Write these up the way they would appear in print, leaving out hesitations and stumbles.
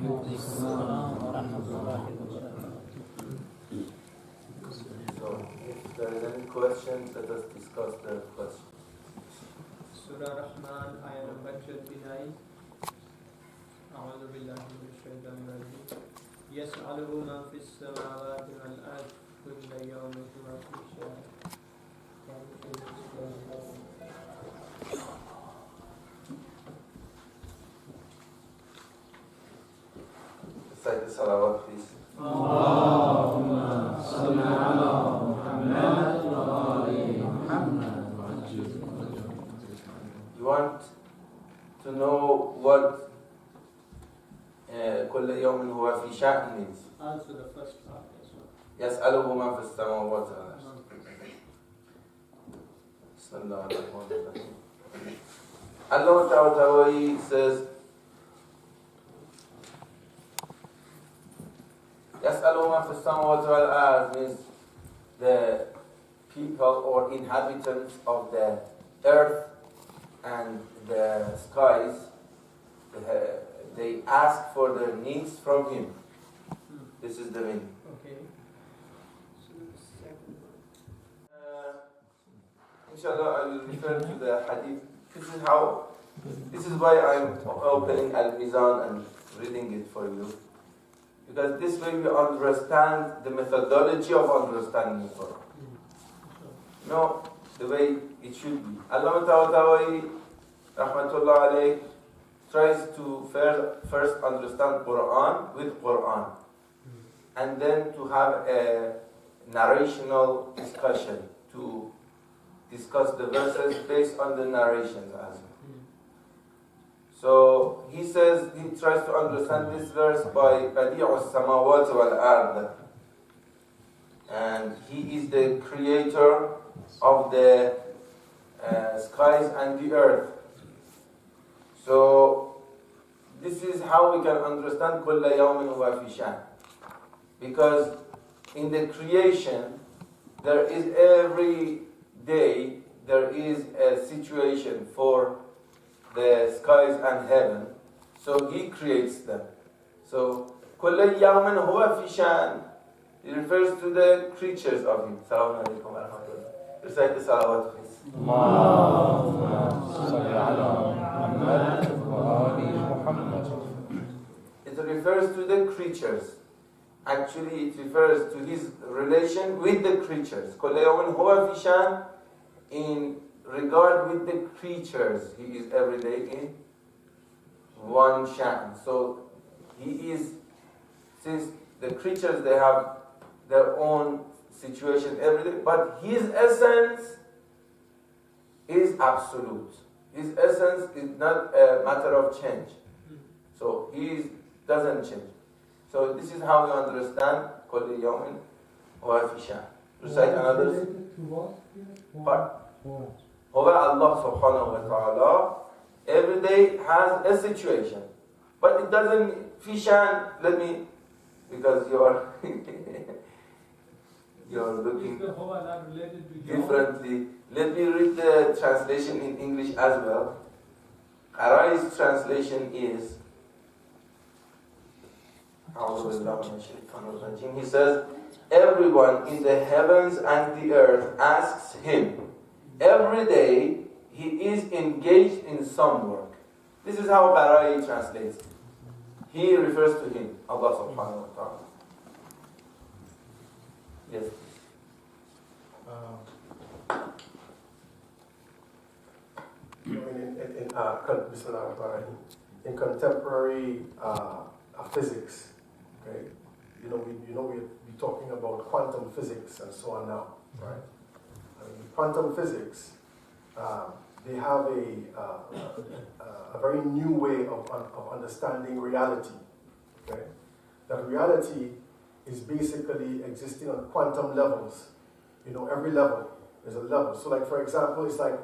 So, if there is any question, let us discuss the question. Surah Rahman, ayah number 29. أعوذ بالله من الشيطان الرجيم. يسأله من في السماوات والأرض كل يوم هو في شأن. Recite the salawat, please. اللهم صل على محمد وآل محمد. You want to know what كل يوم هو في شأن means? Also the first part as well. يسأله من في السماوات والأرض. بسم الله الرحمن الرحيم. Allah Ta'ala says, يسأله من في السماوات والأرض means the people or inhabitants of the earth and the skies, they ask for their needs from him. This is the meaning. Okay. So the second one. Inshallah, I will refer to the hadith. This is why I'm opening Al-Mizan and reading it for you. Because this way we understand the methodology of understanding the Quran. No, the way it should be. Allah Ta'ala, Rahmatullah alayh, tries to first understand Quran with Quran. And then to have a narrational discussion, to discuss the verses based on the narrations as well. So he says, he tries to understand this verse by Badi'u as-samawat wal-ard. And he is the creator of the skies and the earth. So this is how we can understand كُلَّ يَوْمٍ هُوَ فِي شَأْنٍ. Because in the creation, there is every day, there is a situation for the skies and heaven. So he creates them. So كُلَّ يَوْمٍ هُوَ فِي شَأْنٍ. It refers to the creatures of him. Assalamu alaikum wa rahmatullah. Recite the salawat, please. It refers to the creatures. Actually, it refers to his relation with the creatures. كُلَّ يَوْمٍ هُوَ فِي شَأْنٍ. In regard with the creatures, he is every day in one shan. So he is, since the creatures, they have their own situation every day, but his essence is absolute. His essence is not a matter of change. So he doesn't change. So this is how we understand كل يوم هو في شأن. Recite another part. هو Allah subhanahu wa ta'ala every day has a situation. But it doesn't, في شأن, let me, because you're looking differently. Let me read the translation in English as well. Arai's translation is, he says, everyone in the heavens and the earth asks him. Every day he is engaged in some work. This is how Barai translates. He refers to him, Allah subhanahu wa ta'ala. Yes. In contemporary physics, okay, we're talking about quantum physics and so on now, right? Quantum physics, they have a very new way of understanding reality. Okay, that reality is basically existing on quantum levels. Every level is a level. So, like for example, it's like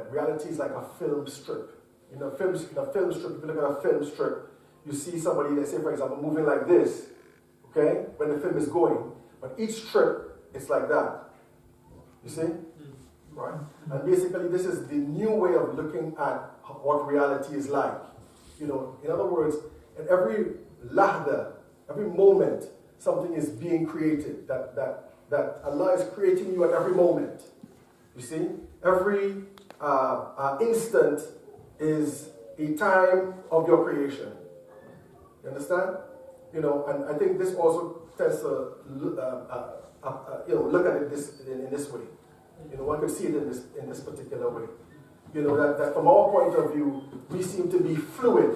reality is like a film strip. In a film strip, if you look at a film strip, you see somebody, let's say for example, moving like this. Okay, when the film is going, but each strip it's like that. You see, right? And basically, this is the new way of looking at what reality is like. In other words, in every lahda, every moment, something is being created. That Allah is creating you at every moment. You see, every instant is a time of your creation. You understand? You know, and I think this also tends to look at it in this way. You know, one could see it in this particular way. You know, that from our point of view, we seem to be fluid.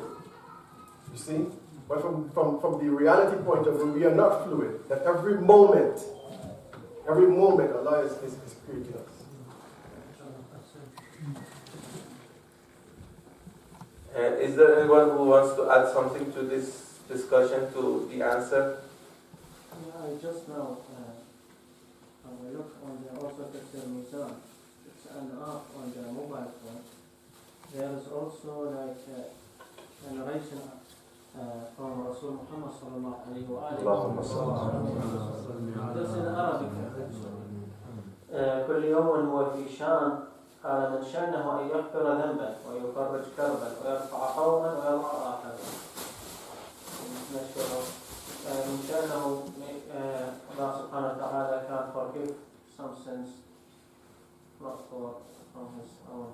You see? But from the reality point of view, we are not fluid. That every moment Allah is creating us. Is there anyone who wants to add something to this discussion, to the answer? Yeah, I just now I look on the also Mizan. It's an app on the mobile phone. There is also like a narration from Rasul Muhammad sallallahu alayhi wa alihi. This in Arabic. كل يوم هو في شان قال من شأنه أن يغفر ذنبا ويفرج كربا ويرفع قوما ويضع آخرين. نشكره. من شأنه الله سبحانه وتعالى can forgive some sins, not from his own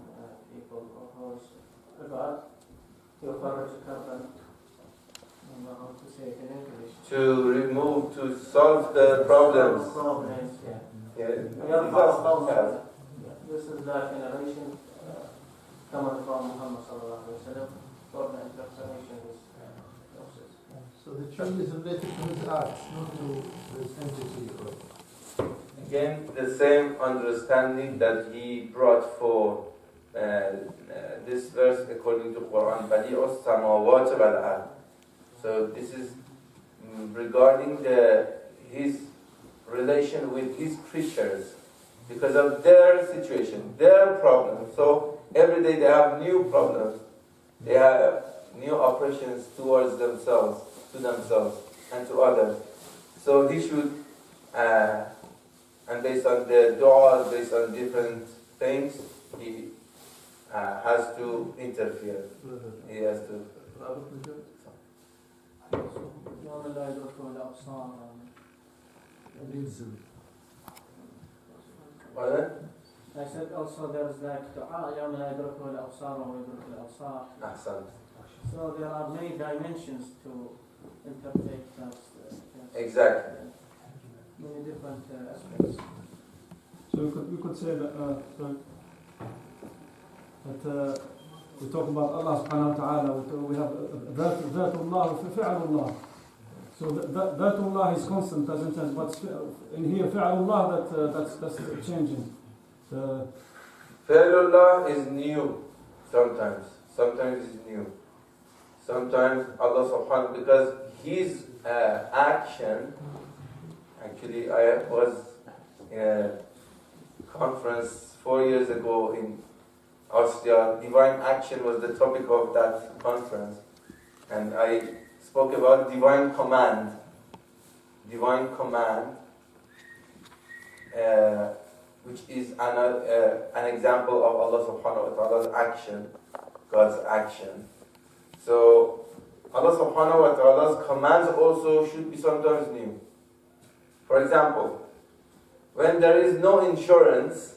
people or his God. يفرج كربا. I don't know how to say it in English. To solve the problems. Yeah. Yeah. This is the generation coming from Muhammad sallallahu alaihi wasallam for the interpretation of this process. So the change is related to his acts, not to his entity. Again, the same understanding that he brought for this verse according to Quran. Badi'us samawat wal ard. So this is regarding his relation with his creatures. Because of their situation, their problems. So every day they have new problems. They have new oppressions towards themselves, and to others. So he should, and based on the dua, based on different things, he has to interfere. He has to. I said also there is like dua, يوم لا يدركه الأبصار ويدرك الأبصار. أحسنت. So there are many dimensions to interpret that. Exactly. Many different aspects. So we could say that we talk about Allah subhanahu wa ta'ala, we have Dhatullah, Fi'alullah. So Dhatullah is constant, doesn't change, but in here Fi'alullah that's changing. Fi'alullah is new sometimes it's new. Sometimes Allah subhanahu, because his action, actually I was in a conference 4 years ago in Austria. Divine action was the topic of that conference, and I spoke about divine command, which is an example of Allah subhanahu wa ta'ala's action, God's action. So Allah subhanahu wa ta'ala's commands also should be sometimes new. For example, when there is no insurance,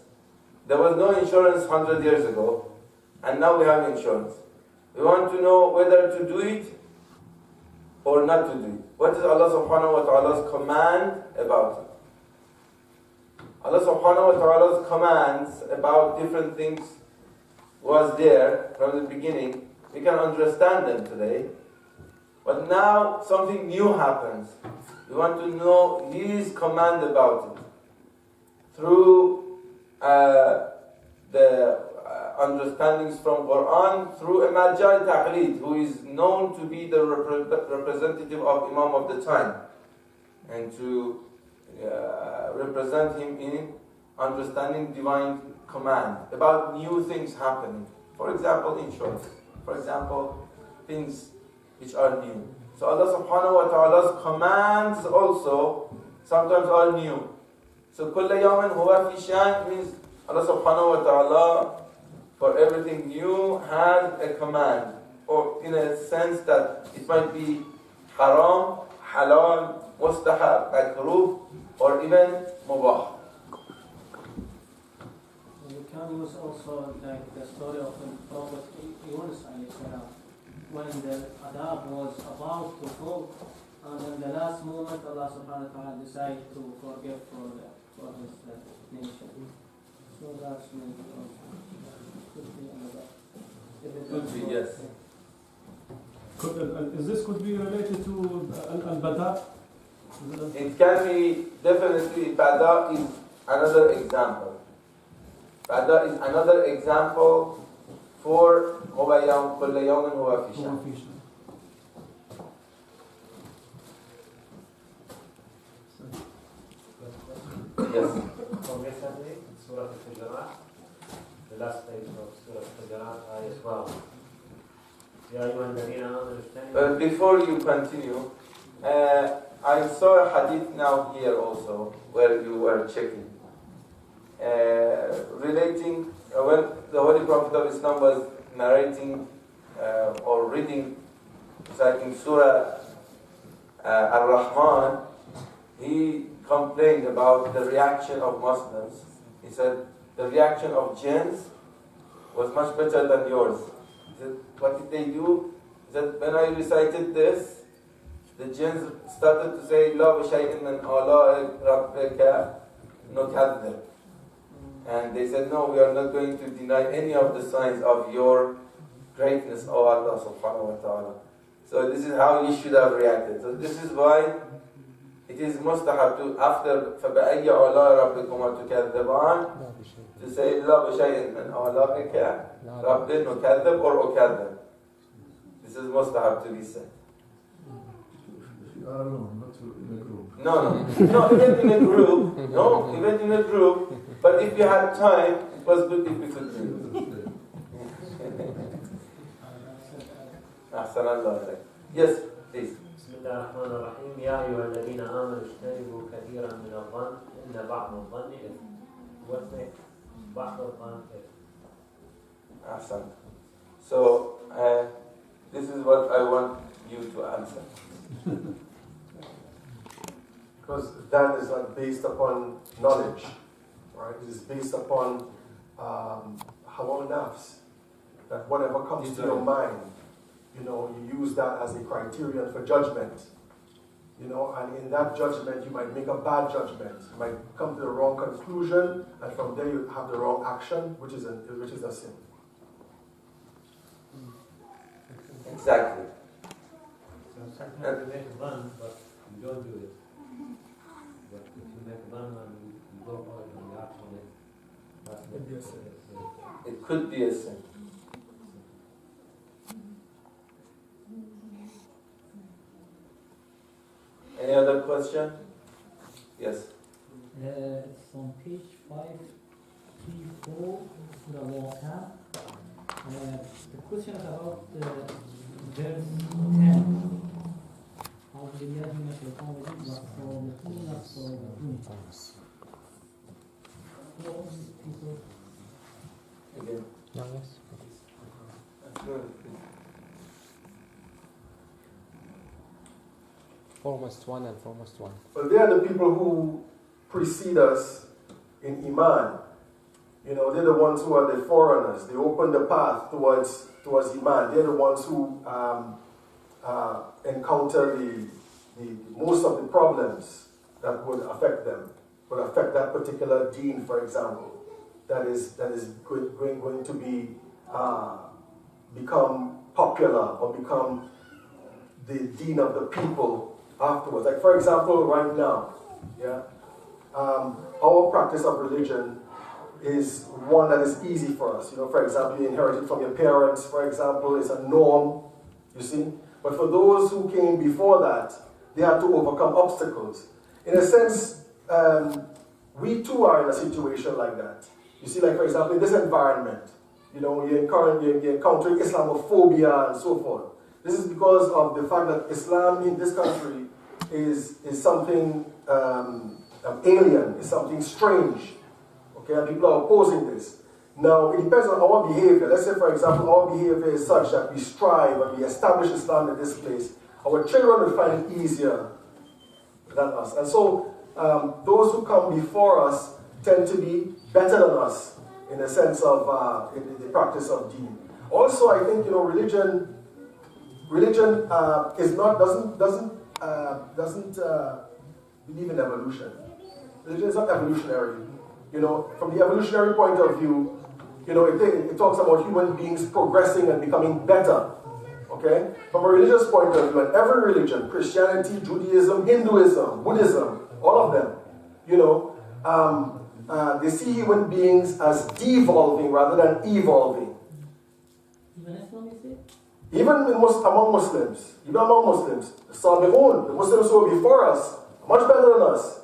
there was no insurance 100 years ago, and now we have insurance. We want to know whether to do it or not to do it. What is Allah subhanahu wa ta'ala's command about it? Allah subhanahu wa ta'ala's commands about different things was there from the beginning. We can understand them today. But now something new happens. We want to know His command about it. Through the understandings from Quran, through a Marja Taqlid, who is known to be the representative of Imam of the time, and to represent him in understanding divine command about new things happening. For example, insurance. For example, things which are new. So Allah subhanahu wa ta'ala's commands also sometimes are new. So كل يوم هو في شان means Allah subhanahu wa ta'ala for everything new has a command, or in a sense that it might be haram, halal, mustahab, makruh, or even mubah. We can use also like the story of the Prophet Yunus alayhi salam, when the adab was about to fall, and in the last moment Allah subhanahu wa ta'ala decided to forgive for his nation. So that's maybe also could be another. Could be, yes. Could be related to al-bada? It can be definitely, bada is another example. Bada is another example for huwa yawm kulla yawmin huwa fi shan. Yes. So recently, Surah Al-Hujurat, the last page of Surah Al-Hujurat, ayat 12. Ya ayyuhal ladhina amanu ijtanibu. Before you continue, I saw a hadith now here also, where you were checking, relating, when the Holy Prophet of Islam was narrating or reading, reciting Surah Al-Rahman, he complained about the reaction of Muslims. He said, the reaction of jinns was much better than yours. He said, what did they do? He said, when I recited this, the jinns started to say, La b'shay'in min ala'i rabbika nukadhib. And they said, no, we are not going to deny any of the signs of your greatness, O Allah subhanahu wa ta'ala. So this is how you should have reacted. So this is why it is mustahab to, after فَبَأَيَّ عَلَىٰ رَبِّكُمَا تُكَذِّبَانِ, to say لَا بِشَيْءٍ مِنْ عَلَائِكَ رَبِّ نُكَذِّبْ or أُكَذِّبْ. This is mustahab to be said. If you are alone, not in a group. No, even in a group. No, even in a group. But if you had time, it was good if we could do it. أحسن الله إليك. Yes, please. بسم الله الرحمن الرحيم. يا أيها الذين آمنوا اجتنبوا كثيرا من الظن إن بعض الظن إثم. وثق بعض الظن إثم. أحسن. So, this is what I want you to answer. Because that is not based upon knowledge, right? It is based upon hawa nafs. That whatever comes to your mind, you use that as a criterion for judgment. And in that judgment, you might make a bad judgment. You might come to the wrong conclusion, and from there you have the wrong action, which is a sin. Exactly. So sometimes you make a run, but you don't do it. But if you make a run and you go for it and you actually, that's Could be a sin. It could be a sin. Any other question? Yes. It's on page 534, Surah Al-Waqi'ah. The question is about verse 10. أعوذ بالله من الشيطان الرجيم والصادقون الصادقون. Again. Yes. Foremost one and foremost one. Well, they are the people who precede us in Iman. They're the ones who are the foreigners. They open the path towards Iman. They're the ones who encounter the most of the problems that would affect them, would affect that particular deen, for example, that is going to be become popular or become the deen of the people afterwards. Like, for example, right now, our practice of religion is one that is easy for us. For example, you inherit it from your parents, for example, it's a norm, you see. But for those who came before that, they had to overcome obstacles. In a sense, we too are in a situation like that. You see, like, for example, in this environment, you're encountering Islamophobia and so forth. This is because of the fact that Islam in this country is something alien, is something strange. Okay, and people are opposing this. Now, it depends on our behavior. Let's say, for example, our behavior is such that we strive and we establish Islam in this place. our children will find it easier than us. And so those who come before us tend to be better than us in the sense of in the practice of deen. Also, I think religion is not doesn't believe in evolution. Religion is not evolutionary. From the evolutionary point of view, it talks about human beings progressing and becoming better. Okay? From a religious point of view, and every religion, Christianity, Judaism, Hinduism, Buddhism, all of them, they see human beings as devolving rather than evolving. Even among Muslims, the Sabiqun, the Muslims who were before us, are much better than us.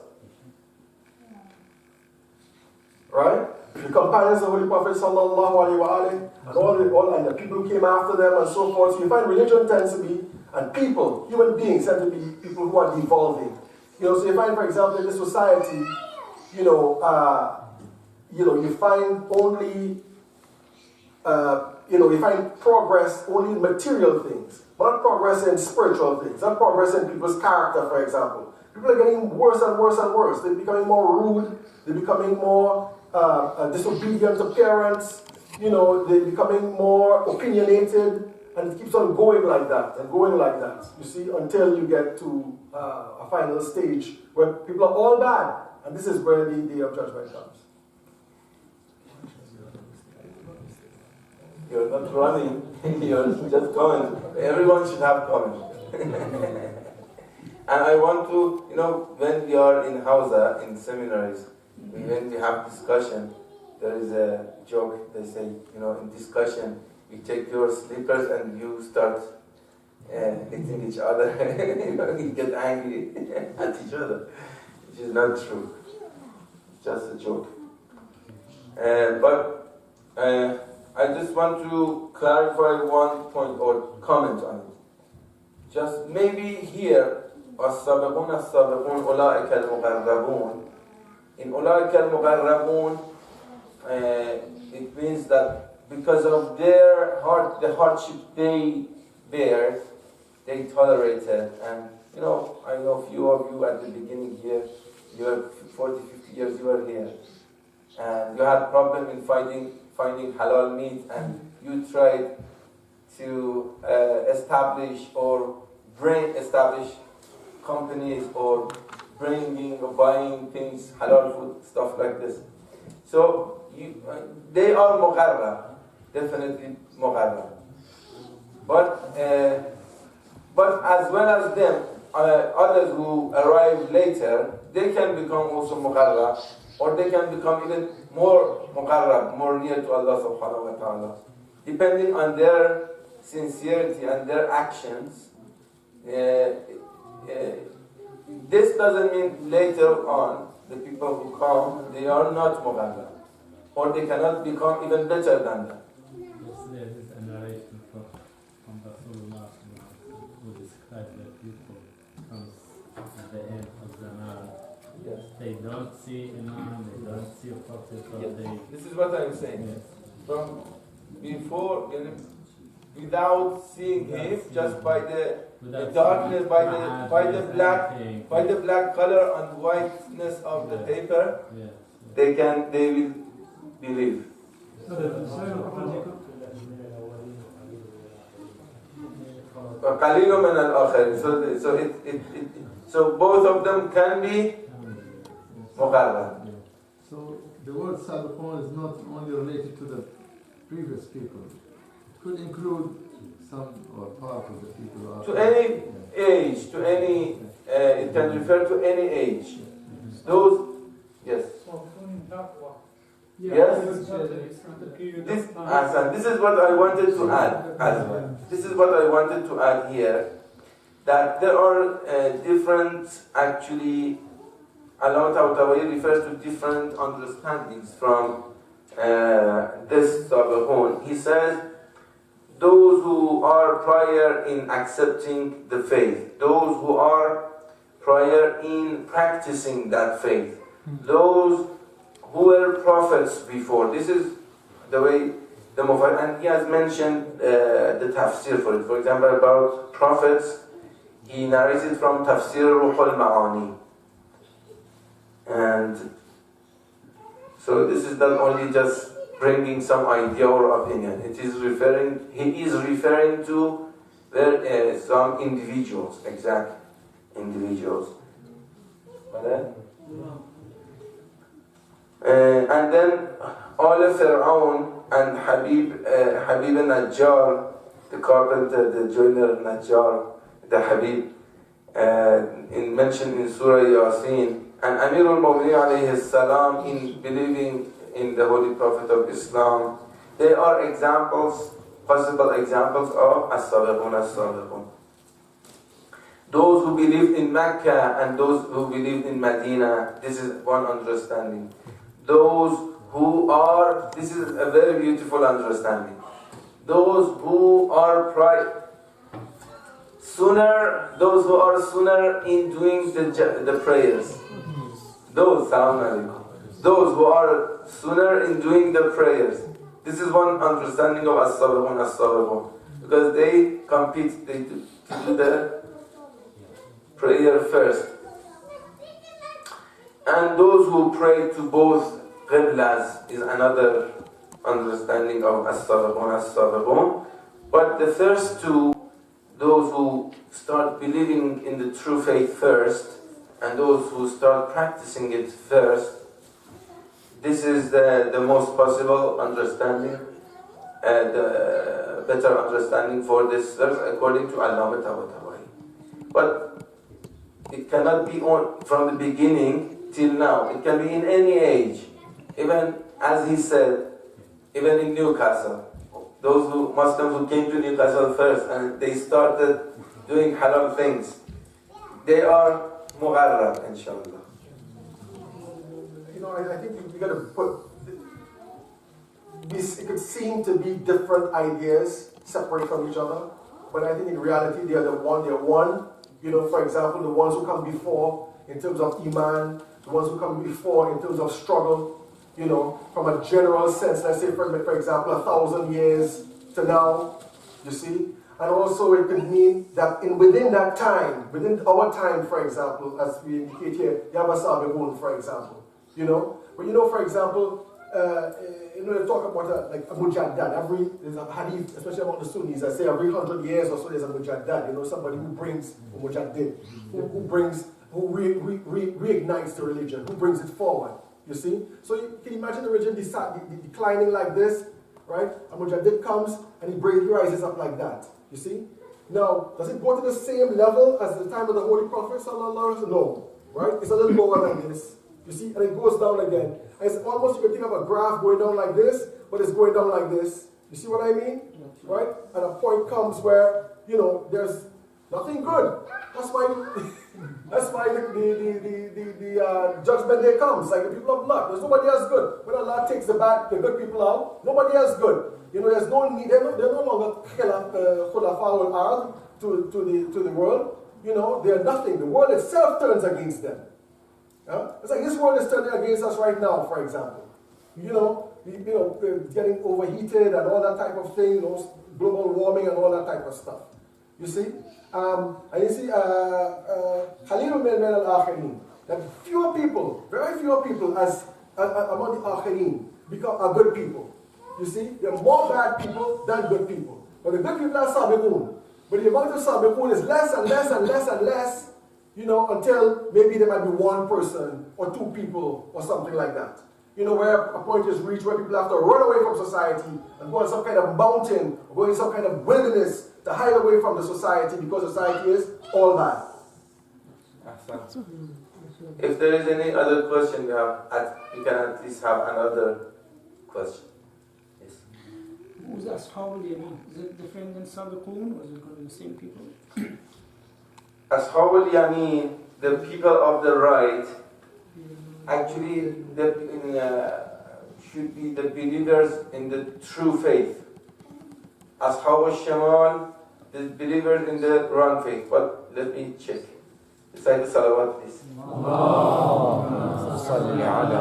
Right? The companions of the Holy Prophet sallallahu alaihi wasallam, and all the people who came after them and so forth. So you find religion tends to be, and people, human beings tend to be people who are devolving. So you find, for example, in this society, you find only, you find progress only in material things, not progress in spiritual things, not progress in people's character, for example. People are getting worse and worse and worse. They're becoming more rude. They're becoming more disobedient to parents. They're becoming more opinionated, and it keeps on going like that and going like that. You see, until you get to a final stage where people are all bad, and this is where the day of judgment comes. You're not running, you're just going. Everyone should have comment. And I want to, when we are in Hausa, in seminaries, when we have discussion, there is a joke, they say, in discussion, you take your slippers and you start hitting each other. You get angry at each other, which is not true. It's just a joke. But I just want to clarify one point or comment on it. Just maybe here, السابقون السابقون أولئك المقربون. In أولئك المقربون, it means that because of the hardship they bear, they tolerated. And I know a few of you at the beginning here, you have 40, 50 years you were here, and you had problem in finding halal meat, and you tried to establish companies or bringing or buying things, halal food, stuff like this. So they are muqarrab, definitely muqarrab. But as well as them, others who arrive later, they can become also muqarrab, or they can become even more muqarrab, more near to Allah subhanahu wa ta'ala, depending on their sincerity and their actions. This doesn't mean later on the people who come, they are not muqarrab, or they cannot become even better than them. There is a narration from Rasulullah who describes that people comes at the end of the night. Yes. They don't see Imam, they don't see a prophet, Yes. they... This is what I'm saying. Yes. From before, without seeing him, just by the darkness, by the black color and whiteness of the paper, they will believe. So both of them can be muqarrab. So the word sabiqun is not only related to the previous people. It could include some or part of the people. To any age, it can refer to any age. Those, yes. Yes. This is what I wanted to add as well. This is what I wanted to add here. That there are different, actually, Allah Ta'ala refers to different understandings from this Sabiqun. He says, those who are prior in accepting the faith, those who are prior in practicing that faith, those who were prophets before. This is the way the Mufar, and he has mentioned the tafsir for it. For example, about prophets, he narrated from Tafsir Ruh al-Ma'ani. And so this is not only just bringing some idea or opinion. He is referring to some individuals, exact individuals. And then Ala Fir'aun and Habib al-Najjar, the carpenter, the joiner Najjar, the Habib, mentioned in Surah Yasin, and Amir al-Mu'minin alayhi salam in believing in the Holy Prophet of Islam. They are examples, possible examples of as-sabiqun as-sabiqun. Those who believed in Mecca and those who believed in Medina, this is one understanding. Those who are, this is a very beautiful understanding. Those who are those who are sooner in doing the prayers. Those who are sooner in doing the prayers. This is one understanding of as-sabiqun as-sabiqun. Because they compete, they do the prayer first. And those who pray to both qiblas is another understanding of as-sabiqun as-sabiqun. But the first two, those who start believing in the true faith first, and those who start practicing it first, this is the most possible understanding, the better understanding for this verse according to Allama Tabatabai. But it cannot be from the beginning till now. It can be in any age. Even as he said, even in Newcastle, those Muslims who came to Newcastle first and they started doing halal things, they are mugharrab, inshallah. You know, I think we got to put this. It could seem to be different ideas separate from each other, but I think in reality they are one. They're one. You know, for example, the ones who come before in terms of iman, the ones who come before in terms of struggle. You know, from a general sense, let's say for example 1,000 years to now, you see, and also it could mean that within that time, within our time, for example, as we indicate here, you have a sabiqun, for example, you know, but you know, for example, you know, they talk about like a mujaddad. There's a hadith, especially among the Sunnis, that say every 100 years or so there's a mujaddad. You know, somebody who brings a mujaddid, who reignites the religion, who brings it forward. You see? So you can imagine the religion declining like this, right? A mujaddid comes and he rises up like that. You see? Now, does it go to the same level as the time of the Holy Prophet? No. Right? It's a little lower than this. You see? And it goes down again. And it's almost, you can think of a graph going down like this, but it's going down like this. You see what I mean? Right? And a point comes where, you know, there's nothing good. That's why the judgment day comes. Like the people of luck. There's nobody else good. When Allah takes the good people out, nobody else good. You know, there's no need. They're no longer khulafa al-ard to the world. You know, they're nothing. The world itself turns against them. Yeah? It's like this world is turning against us right now, for example. You know, getting overheated and all that type of thing. You know, global warming and all that type of stuff. You see? And you see, Khalil min al-akhirin, that fewer people, very few people as among the akhirin are good people. You see, there are more bad people than good people. But the good people are sabiqun. But the amount of sabiqun is less and less and less and less, you know, until maybe there might be one person or two people or something like that. You know, where a point is reached where people have to run away from society and go on some kind of mountain or go in some kind of wilderness to hide away from the society because society is all bad. If there is any other question we can at least have another question. Yes. Who's Ashab al-Yamin? Is it different than Sabiqun or is it going to be the same people? Ashab al-Yamin, the people of the right, actually should be the believers in the true faith. Ashab al-Shamal, the believers in the wrong faith. But let me check. Recite the salawat, please. Allahumma salli ala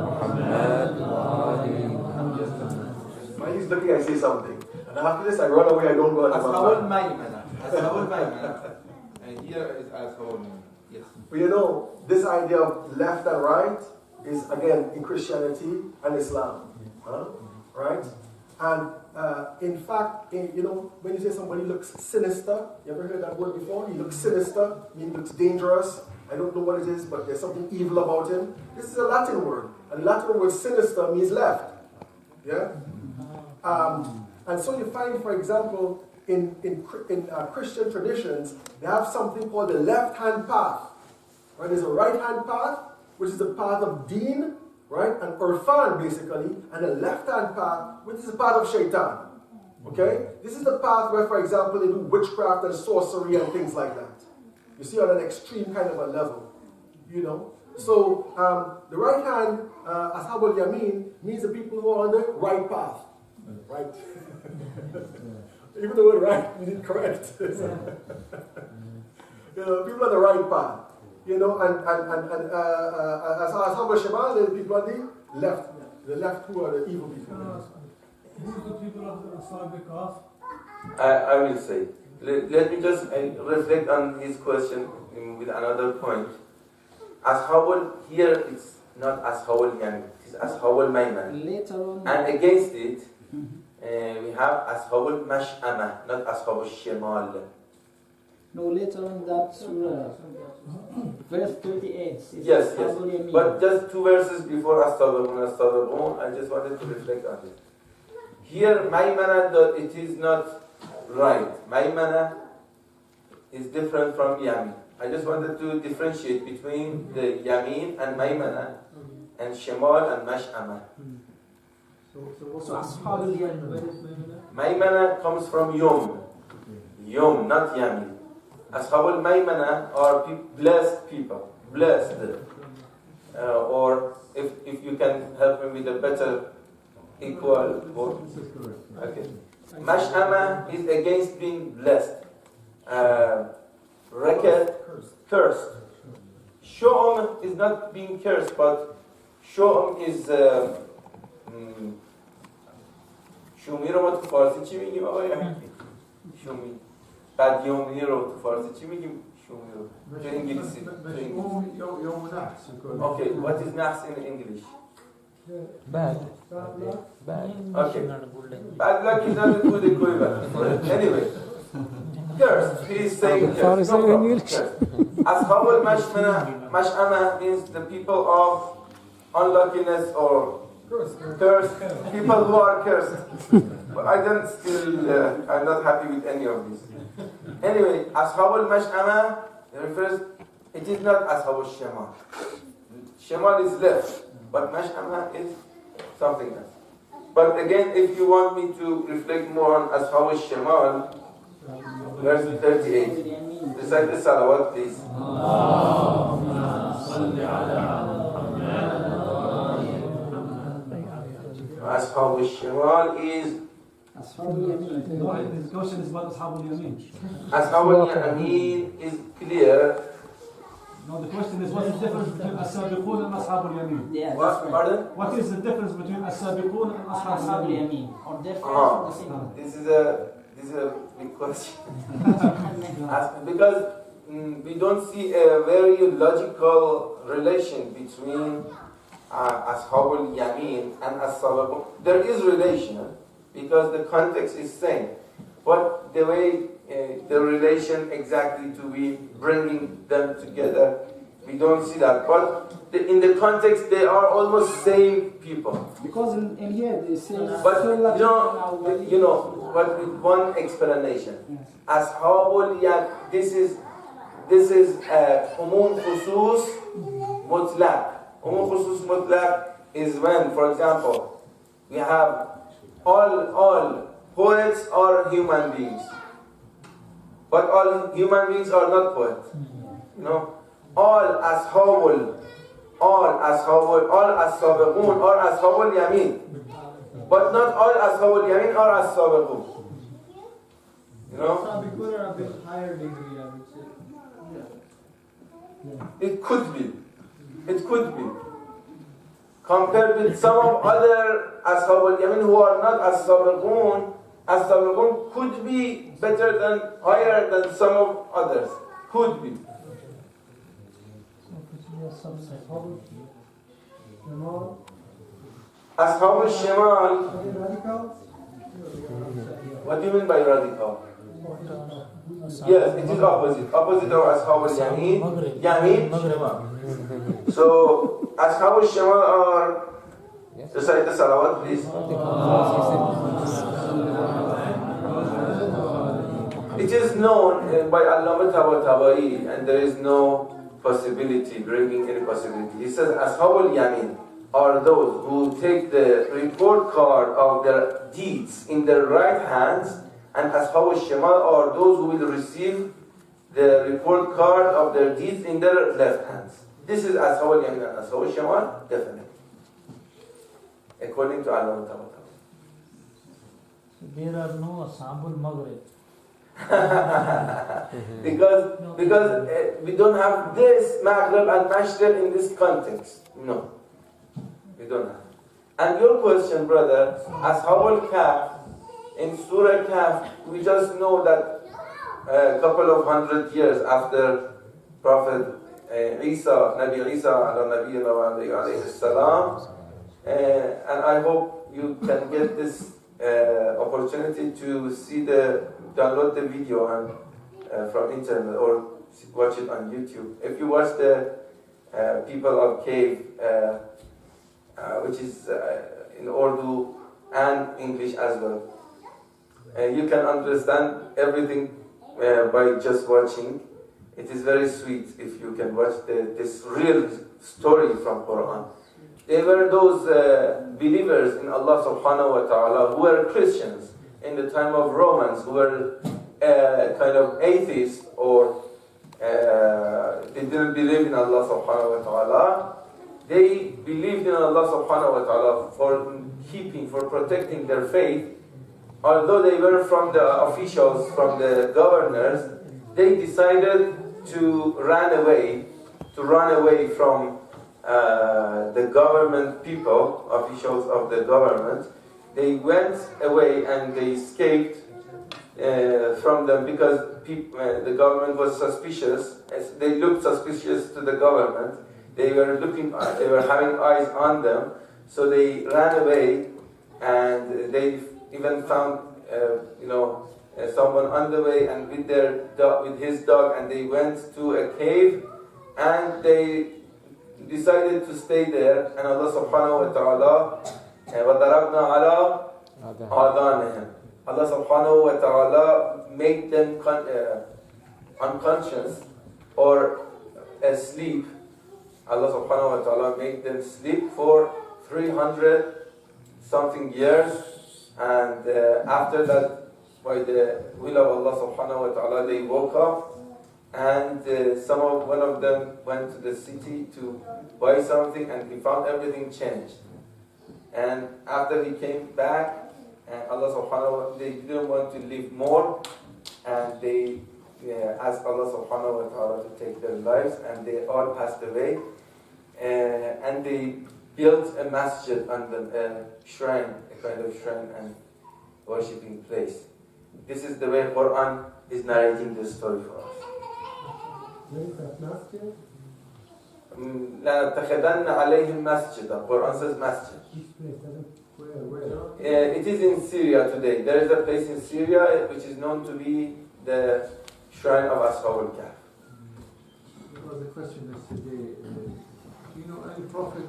Muhammad wa ali Muhammad. When he's looking, I say something. And after this, I run away, I don't go. Ashab al-Maymana. Ashab al-Maymana. And here is ashab. Yes. But you know, this idea of left and right is again in Christianity and Islam, right? And in fact, you know, when you say somebody looks sinister, you ever heard that word before? He looks sinister, meaning looks dangerous. I don't know what it is, but there's something evil about him. This is a Latin word, and the Latin word sinister means left. Yeah. And so you find, for example, in Christian traditions, they have something called the left-hand path. Right? There's a right-hand path, which is the path of Deen, right, and Urfan basically, and a left-hand path, which is the path of Shaitan. Okay? This is the path where, for example, they do witchcraft and sorcery and things like that. You see, on an extreme kind of a level, you know. So the right hand, Ashabul Yamin, means the people who are on the right path, right? Even the word right, you did correct. You know, people on the right path. You know, and Ashabul Shimal, the people on the left who are the evil people. Who are the people of the Ashab Kahf? I will say. Let me just reflect on his question with another point. Ashabul, here it's not Ashabul Yamin, it's Ashabul Mayman. Later on. And against it, we have Ashabul Mash'ama, not Ashabul Shimal. No, later on that surah, verse 38. Yes. But just 2 verses before Astaghfirun, I just wanted to reflect on it. Here, Maymana, it is not right. Maymana is different from Yamin. I just wanted to differentiate between the Yamin and Maymana and Shimal and Mash'ama. So Ashab al-Yamin, where is Maymana? Maymana comes from Yom, not Yamin. Ashab al-Maymana are blessed people, blessed. Or if you can help me with a better equal word. Okay. Mash'ama is against being blessed. Rakat, cursed. Sho'um is not being cursed, but Sho'um is شومی رو ما تو فارسی چی میگیم آقای شومی بعد یومی رو تو فارسی چی میگیم شومی رو تو انگلیسی Okay, what is nahs in English? Bad. Okay. Bad luck is not a good equivalent. Anyway, cursed. He is saying cursed. No problem. Ashab al-Mash'ama means the people of unluckiness or cursed. People who are cursed. But I'm not happy with any of this. Anyway, Ashab al-Mash'ama refers, it is not Ashab al-Shimal. Shimal is left, but Mash'ama is something else. But again, if you want me to reflect more on Ashab al-Shimal, verse 38. Recite the salawat, please. Ashab al-Shimal is Ashab al-Yamin. No, his question is about Ashab al-Yamin. Ashab al-Yamin is clear. No, the question is what is the difference between as-sabiqun and ashab al-yamin? Yeah, What? right. Pardon? What is the difference between as-sabiqun and ashab al-yamin? Or different the same. This is a big question. Because we don't see a very logical relation between ashab al-yamin and as-sabiqun. There is relation because the context is same, but the way the relation exactly to be bringing them together, we don't see that. But in the context, they are almost same people. Because in here they say. But you know, but with one explanation. Ashabul Yad, this is umum khusus mutlaq. Umum khusus mutlaq is when, for example, we have all poets are human beings. But all human beings are not poets. You know, all ashabul, all as-sabiqun are ashabul yamin. But not all ashabul yamin are as-sabiqun. You know? Sabiqun are a bit higher degree, I would say. It could be. It could be. Compared with some of other ashabul yamin who are not as-sabiqun could be better than, higher than some of others. Could be. Ashab al-Shimal. What do you mean by radical? Yes, it is opposite. Opposite of Ashab al-Yamin. Yamin, Shimal. So, Ashab al-Shimal are... Recite the salawat, please. It is known by Allama Tabatabai, and there is no possibility, breaking any possibility. He says, Ashab al-Yamin are those who take the report card of their deeds in their right hands, and Ashab al-Shimal are those who will receive the report card of their deeds in their left hands. This is Ashab al-Yamin and Ashab al-Shimal, definitely. According to Allama Tabatabai. There are no Ashab al-Maghrib. because we don't have this Maghrib and Mashriq in this context. No, we don't have. And your question, brother, Ashab al-Kahf, in Surah Kahf, we just know that a couple of 100 years after Prophet Isa, Nabi Isa, alayhi salam, and I hope you can get this opportunity to see download the video and from internet or watch it on YouTube. If you watch the People of Cave, which is in Urdu and English as well, you can understand everything by just watching. It is very sweet if you can watch this real story from Quran. They were those believers in Allah subhanahu wa ta'ala who were Christians in the time of Romans, who were kind of atheists, or they didn't believe in Allah subhanahu wa ta'ala. They believed in Allah subhanahu wa ta'ala for protecting their faith. Although they were from the officials, from the governors, they decided to run away from the government people, officials of the government. They went away and they escaped from them because the government was suspicious. As they looked suspicious to the government. They were having eyes on them, so they ran away, and they even found, someone on the way, and with his dog, and they went to a cave, and they decided to stay there. And Allah subhanahu wa ta'ala, وَضَرَبْنَا عَلَىٰ آذَانِهِمْ, Allah subhanahu wa ta'ala made them unconscious or asleep. Allah subhanahu wa ta'ala made them sleep for 300 something years, and after that, by the will of Allah subhanahu wa ta'ala, they woke up, and one of them went to the city to buy something, and he found everything changed. And after he came back, Allah subhanahu wa ta'ala, they didn't want to live more, and they asked Allah subhanahu wa ta'ala to take their lives, and they all passed away. And they built a masjid on a shrine, a kind of shrine and worshipping place. This is the way Quran is narrating this story for us. Where is that masjid? لَنَتَّخِذَنَّ عَلَيْهِمْ مَسْجِدًا. Quran says masjid. Where? It is in Syria today. There is a place in Syria which is known to be the shrine of Ashab al-Kahf. There was a question yesterday. Do you know any prophet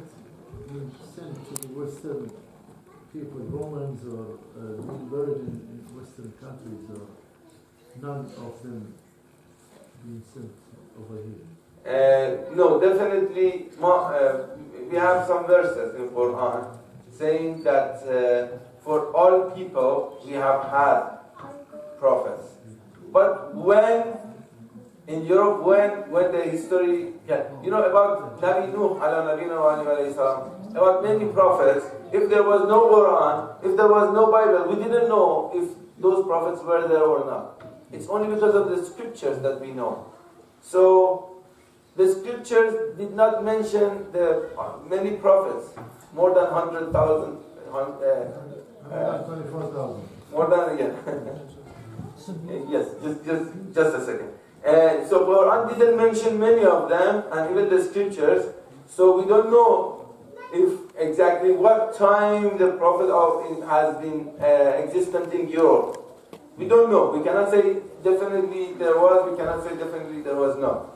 being sent to the Western people, Romans, or being buried in Western countries, or none of them being sent over here? No, definitely. We have some verses in Quran saying that for all people we have had prophets. But when in Europe, when the history, about Nabi Nuh, about many prophets, if there was no Quran, if there was no Bible, we didn't know if those prophets were there or not. It's only because of the scriptures that we know. So, the scriptures did not mention the many prophets, more than 100,000. 24,000. More than, yes, just a second. So Quran didn't mention many of them, and even the scriptures. So we don't know if exactly what time the Prophet has been existent in Europe. We don't know. We cannot say definitely there was. We cannot say definitely there was not.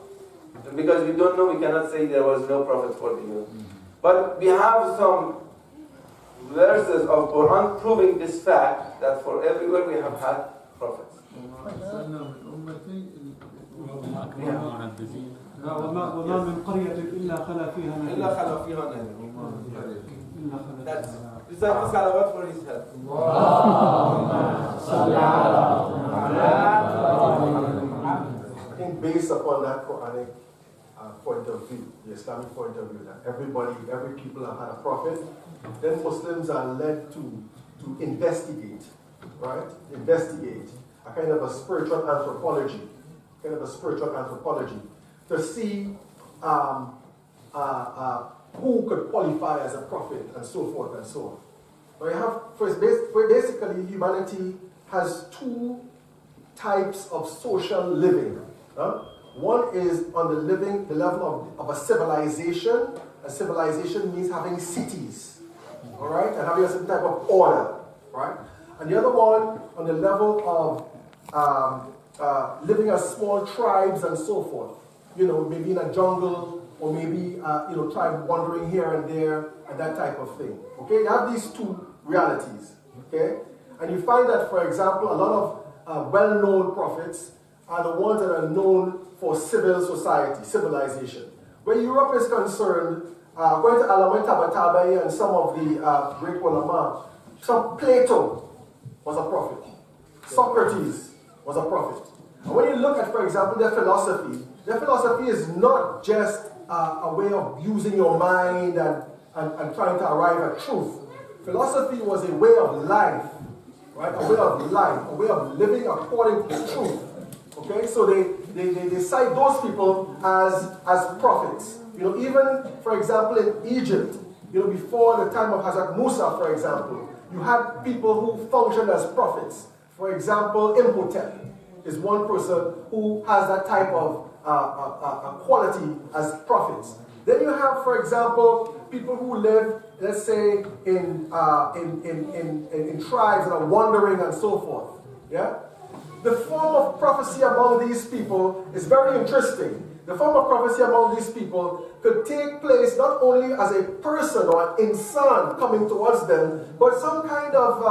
Because we don't know, we cannot say there was no Prophet for the Europe. But we have some verses of Quran proving this fact that for everywhere we have had prophets. وما من قرية إلا خلا فيها نذير. إلا خلا فيها نذير. That's recite the salawat for his head. I think based upon that Quranic point of view, the Islamic point of view, that every people have had a prophet, then Muslims are led to investigate, right? Investigate a kind of a spiritual anthropology, to see who could qualify as a prophet and so forth and so on. But you have, basically humanity has two types of social living. One is on the level of a civilization. A civilization means having cities, all right, and having a certain type of order, right? And the other one on the level of living as small tribes and so forth. Maybe in a jungle, or maybe tribe wandering here and there, and that type of thing. Okay, you have these two realities. Okay, and you find that, for example, a lot of well-known prophets are the ones that are known for civil society, civilization. Where Europe is concerned, according to Alamai Tabatabai and some of the great ulama, Plato was a prophet. Socrates was a prophet. And when you look at, for example, their philosophy is not just a way of using your mind and trying to arrive at truth. Philosophy was a way of life, right? A way of living according to truth. Okay, so they cite those people as prophets. Even, for example, in Egypt, before the time of Hazrat Musa, for example, you had people who functioned as prophets. For example, Imhotep is one person who has that type of quality as prophets. Then you have, for example, people who live, let's say, in tribes that are wandering and so forth. Yeah? The form of prophecy among these people is very interesting. The form of prophecy among these people could take place not only as a person or an insan coming towards them, but some kind of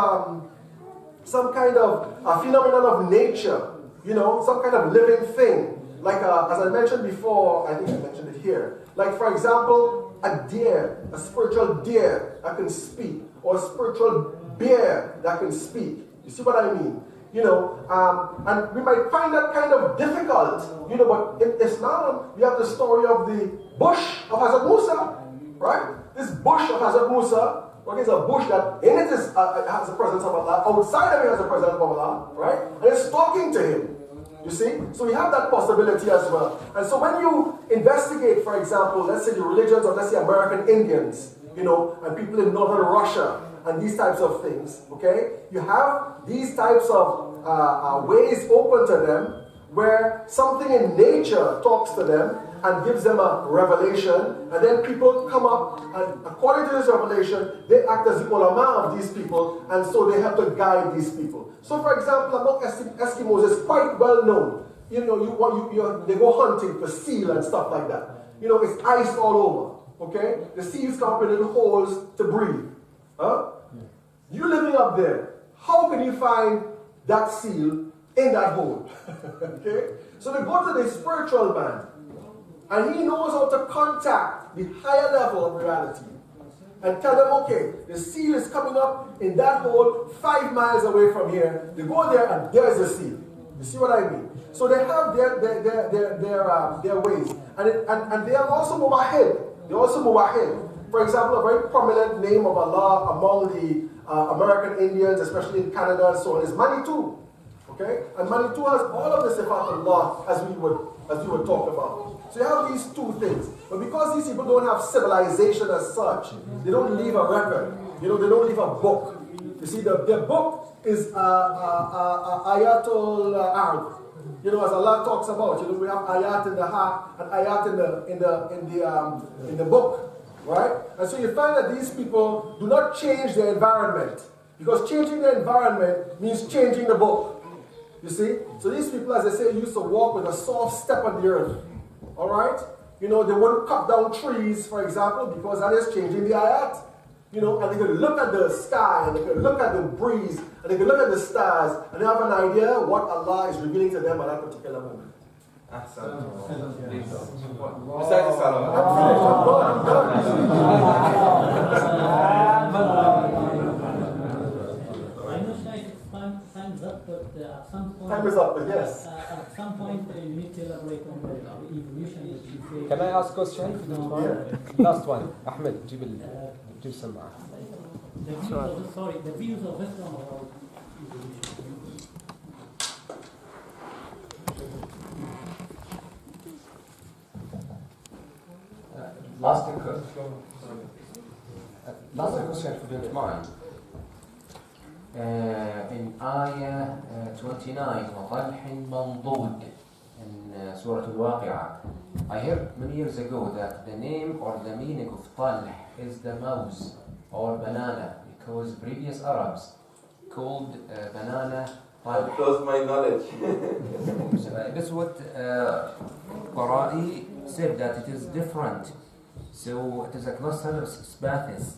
a phenomenon of nature, some kind of living thing. Like, as I mentioned before, I think I mentioned it here. Like, for example, a deer, a spiritual deer that can speak, or a spiritual bear that can speak. You see what I mean? And we might find that kind of difficult, but in Islam, we have the story of the bush of Hazrat Musa, right? This bush of Hazrat Musa, is a bush that in it has the presence of Allah, outside of it has the presence of Allah, right? And it's talking to him. You see? So we have that possibility as well. And so when you investigate, for example, let's say the religions of, let's say, American Indians, and people in northern Russia, and these types of things, okay? You have these types of ways open to them where something in nature talks to them and gives them a revelation, and then people come up and according to this revelation, they act as the ulama of these people, and so they have to guide these people. So for example, among Eskimos, it's quite well known. They go hunting for seal and stuff like that. It's ice all over, okay? The seals come up in little holes to breathe. Huh? You living up there, how can you find that seal in that hole? Okay? So they go to the spiritual man, and he knows how to contact the higher level of reality and tell them, okay, the seal is coming up in that hole 5 miles away from here. They go there and there's the seal. You see what I mean? So they have their ways. And they are also muwahid. They're also muwahid. For example, a very prominent name of Allah among the American Indians, especially in Canada and so on, is Manitou. Okay? And Manitou has all of the sifat Allah as we would talk about. So you have these two things. But because these people don't have civilization as such, they don't leave a record. They don't leave a book. You see, their book is ayatul ard. You know, as Allah talks about, you know, we have ayat in the heart and ayat in the book, right? And so you find that these people do not change their environment, because changing the environment means changing the book. You see? So these people, as I say, used to walk with a soft step on the earth. All right? You know, they wouldn't cut down trees, for example, because that is changing the ayat. You know, and they could look at the sky, and they could look at the breeze, and they could look at the stars, and they have an idea what Allah is revealing to them at that particular moment. أحسن. Time's up, but at some point... Time is up, but yes. At some point, you need to elaborate on the evolution that you say. Can I ask a question? Last one. Ahmed, جيب السماعة. The views of Islam about evolution. Last question, if you don't mind. In Ayah 29, وَطَلْحٍ مَنْضُودٍ in Surah Al-Waqi'ah, I heard many years ago that the name or the meaning of طلح is the mouse or banana, because previous Arabs called banana طلح. That was my knowledge. This is what Qara'i said, that it is different. So it is a cluster of Spathis.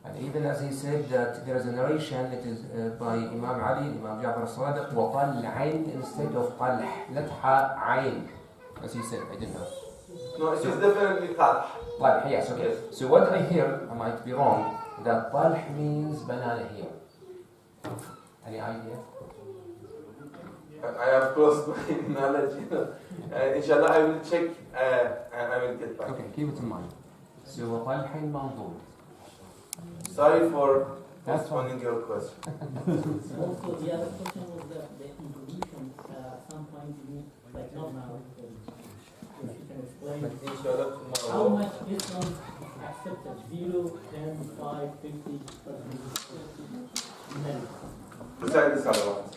And even as he said that there is a narration, it is by Imam Ali, Imam Ja'far al-Sadiq, وَطَلْعٍ instead of طَلْح, not ha-'ain. As he said, I didn't know. No, it is definitely طلح. طلح, yes, okay. Yes. So what I hear, I might be wrong, that طلح means banana here. Any idea? I have closed my knowledge, you know. Inshallah, I will check and I will get back. Okay, keep it in mind. So طلح منضود. Sorry for postponing your question. Also, the other question was that the evolution at some point, like not now, if you can explain how much Islam accepted 0, 10, 5, 50, 30, Precisely, Salawat.